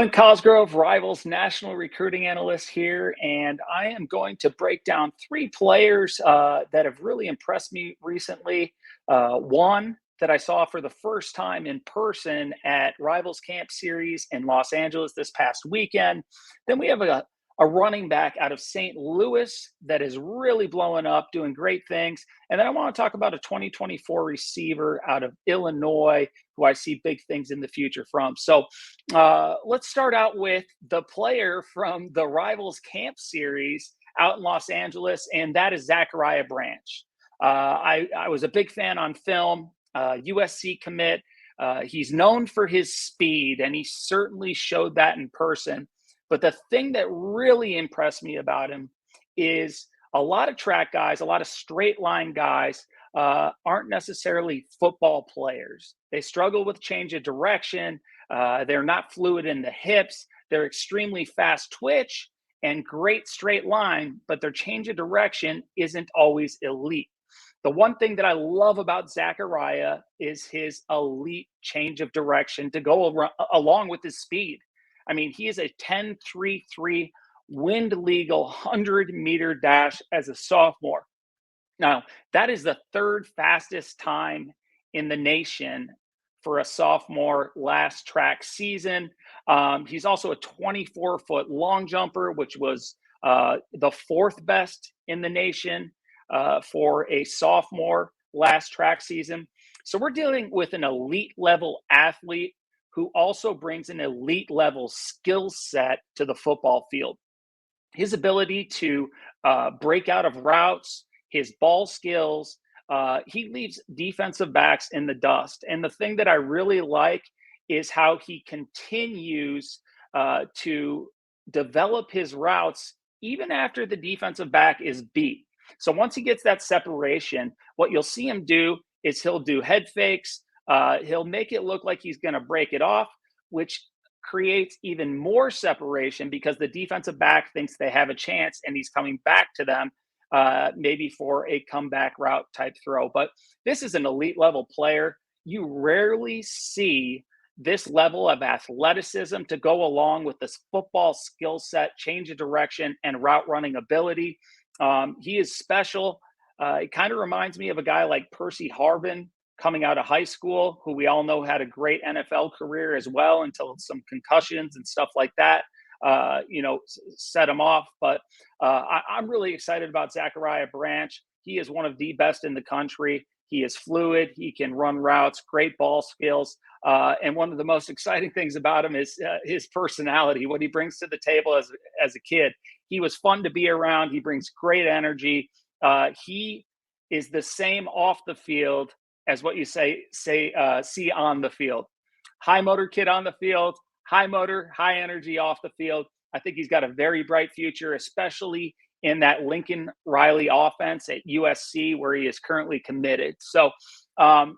Clint Cosgrove, Rivals national recruiting analyst here, and I am going to break down three players that have really impressed me recently. One that I saw for the first time in person at Rivals Camp Series in Los Angeles this past weekend. Then we have a running back out of St. Louis that is really blowing up, doing great things. And then I want to talk about a 2024 receiver out of Illinois who I see big things in the future from. So let's start out with the player from the Rivals Camp Series out in Los Angeles, and that is Zacharia Branch. I was a big fan on film, USC commit. He's known for his speed, and he certainly showed that in person. But the thing that really impressed me about him is a lot of track guys, a lot of straight line guys aren't necessarily football players. They struggle with change of direction. They're not fluid in the hips. They're extremely fast twitch and great straight line, but their change of direction isn't always elite. The one thing that I love about Zacharia is his elite change of direction to go along with his speed. I mean, he is a 10.33 wind legal 100-meter dash as a sophomore. Now, that is the third fastest time in the nation for a sophomore last track season. He's also a 24-foot long jumper, which was the fourth best in the nation for a sophomore last track season. So we're dealing with an elite level athlete who also brings an elite level skill set to the football field. His ability to break out of routes, his ball skills, he leaves defensive backs in the dust. And the thing that I really like is how he continues to develop his routes even after the defensive back is beat. So once he gets that separation, what you'll see him do is he'll do head fakes. He'll make it look like he's going to break it off, which creates even more separation because the defensive back thinks they have a chance and he's coming back to them maybe for a comeback route type throw. But this is an elite level player. You rarely see this level of athleticism to go along with this football skill set, change of direction, and route running ability. He is special. It kind of reminds me of a guy like Percy Harvin coming out of high school, who we all know had a great NFL career as well until some concussions and stuff like that, set him off. But I'm really excited about Zacharia Branch. He is one of the best in the country. He is fluid. He can run routes, great ball skills. And one of the most exciting things about him is his personality, what he brings to the table as a kid. He was fun to be around. He brings great energy. He is the same off the field as what you see on the field. High motor kid on the field, high motor, high energy off the field. I think he's got a very bright future, especially in that Lincoln Riley offense at USC, where he is currently committed. So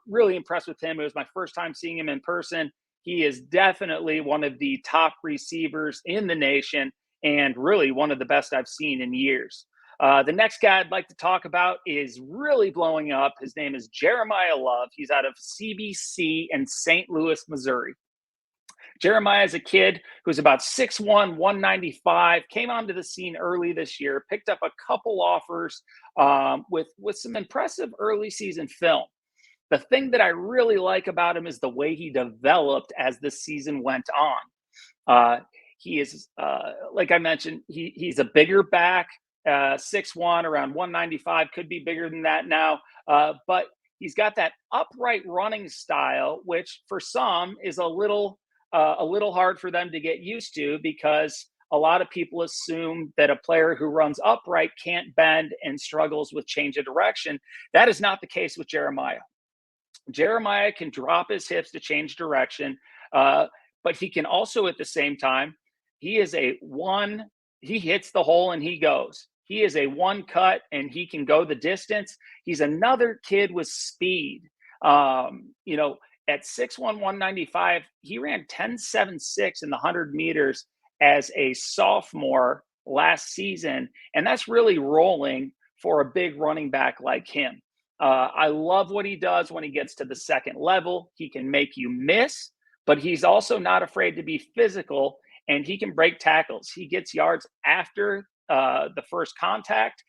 really impressed with him. It was my first time seeing him in person. He is definitely one of the top receivers in the nation and really one of the best I've seen in years. The next guy I'd like to talk about is really blowing up. His name is Jeremiyah Love. He's out of CBC in St. Louis, Missouri. Jeremiah is a kid who's about 6'1", 195, came onto the scene early this year, picked up a couple offers with some impressive early season film. The thing that I really like about him is the way he developed as the season went on. He is, like I mentioned, he's a bigger back. 6'1", around 195, could be bigger than that now. But he's got that upright running style, which for some is a little hard for them to get used to because a lot of people assume that a player who runs upright can't bend and struggles with change of direction. That is not the case with Jeremiah. Jeremiah can drop his hips to change direction, but he can also at the same time, he is he hits the hole and he goes. He is a one cut and he can go the distance. He's another kid with speed. At 6'1", 195, he ran 10.76 in the 100 meters as a sophomore last season. And that's really rolling for a big running back like him. I love what he does when he gets to the second level. He can make you miss, but he's also not afraid to be physical and he can break tackles. He gets yards after the first contact.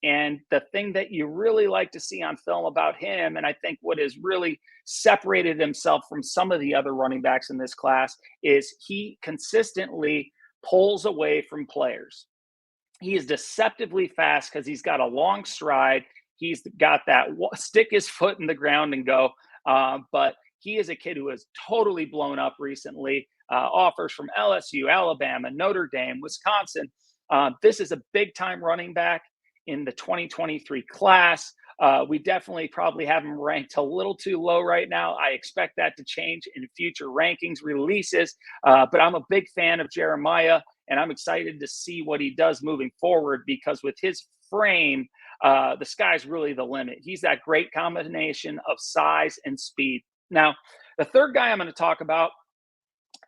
And the thing that you really like to see on film about him, and I think what has really separated himself from some of the other running backs in this class, is he consistently pulls away from players. He is deceptively fast because he's got a long stride. He's got that stick his foot in the ground and go. But he is a kid who has totally blown up recently. Offers from LSU, Alabama, Notre Dame, Wisconsin. This is a big time running back in the 2023 class. We definitely probably have him ranked a little too low right now. I expect that to change in future rankings releases. But I'm a big fan of Jeremiyah, and I'm excited to see what he does moving forward, because with his frame, the sky's really the limit. He's that great combination of size and speed. Now, the third guy I'm going to talk about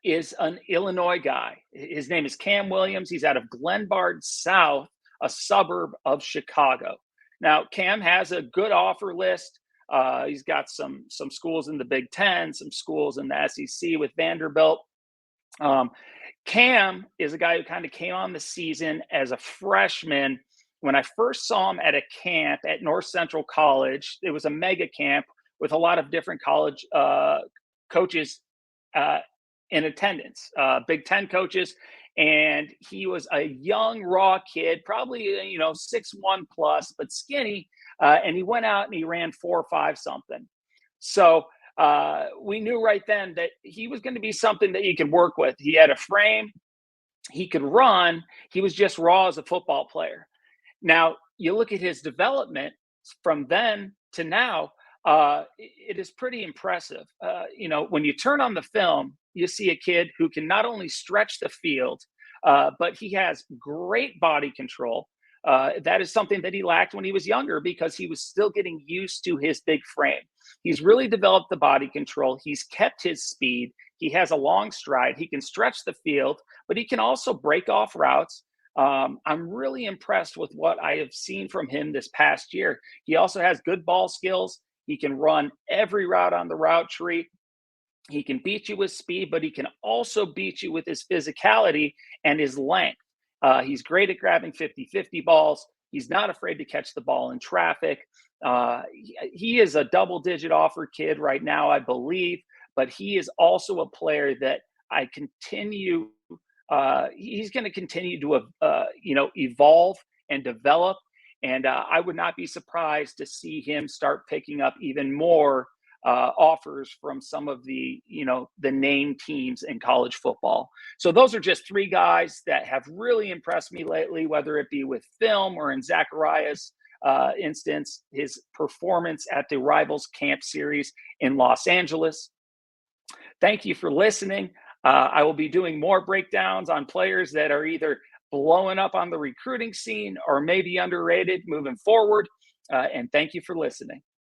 is an Illinois guy. His name is Cam Williams. He's out of Glenbard South, a suburb of Chicago. Now, Cam has a good offer list. He's got some schools in the Big Ten, some schools in the SEC with Vanderbilt. Cam is a guy who kind of came on the season as a freshman. When I first saw him at a camp at North Central College, it was a mega camp with a lot of different college coaches in attendance, Big Ten coaches. And he was a young, raw kid, probably, 6'1" plus, but skinny. And he went out and he ran 4.5 something. So we knew right then that he was going to be something that you could work with. He had a frame, he could run, he was just raw as a football player. Now, you look at his development from then to now, it is pretty impressive. When you turn on the film, you see a kid who can not only stretch the field, but he has great body control. That is something that he lacked when he was younger, because he was still getting used to his big frame. He's really developed the body control. He's kept his speed. He has a long stride. He can stretch the field, but he can also break off routes. I'm really impressed with what I have seen from him this past year. He also has good ball skills. He can run every route on the route tree. He can beat you with speed, but he can also beat you with his physicality and his length. He's great at grabbing 50-50 balls. He's not afraid to catch the ball in traffic. He is a double-digit offer kid right now, I believe, but he is also a player that I continue. He's going to continue to, evolve and develop. And I would not be surprised to see him start picking up even more offers from some of the name teams in college football. So those are just three guys that have really impressed me lately, whether it be with film or in Zachariah's instance, his performance at the Rivals Camp Series in Los Angeles. Thank you for listening. I will be doing more breakdowns on players that are either blowing up on the recruiting scene or maybe underrated moving forward. And thank you for listening.